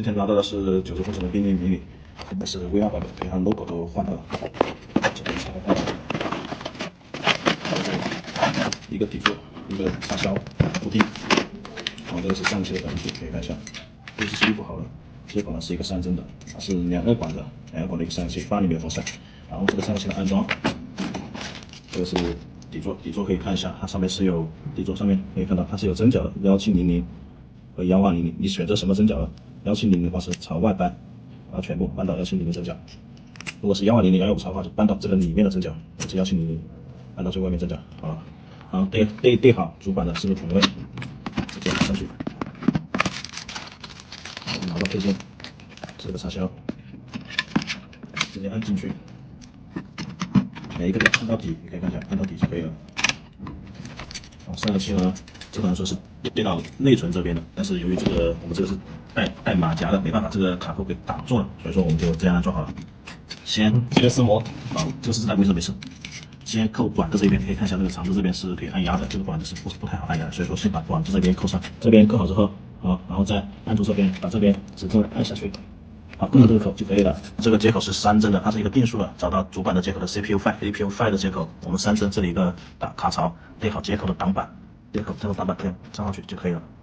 今天拿到的是90公升的冰凌迷你，现在是 V2 版本，配上 logo 都换了。这边拆开，一个底座，一个插销固定。然后这个是上气的短路，可以看一下，这是修补好了。接口呢是一个3针的，它是2个管的一个散热器，8厘米的风扇。然后这个散热器的安装，这个是底座可以看一下，它上面是有底座上面可以看到它是有针脚的，1700和1800，你选择什么针脚呢？1700的话是朝外搬，然后全部搬到1700针脚。如果是1800、115朝的话，就搬到这个里面的针脚，是1700搬到最外面针脚。好了，然后对好主板的是桶位，直接上去。拿到配件，这个插销，直接按进去，每一个点按到底，你可以看一下，按到底就可以了。散热器呢，这可能说是电脑内存这边的，但是由于我们这个是带马甲的，没办法，这个卡扣给挡住了，所以说我们就这样安装好了。先这个是膜，这个是自带规则没事。先扣短的这边，可以看一下这个长的这边是可以按压的，这个短的是不太好按压的，所以说先把短的这边扣上。这边扣好之后，好，然后再按住这边，把这边指针按下去。好，扣上这个口就可以了。这个接口是3针的，它是一个定数的。找到主板的接口的 CPU5 的接口，我们3针这里一个卡槽，对好接口的挡板，接口这个挡板这样插上去就可以了。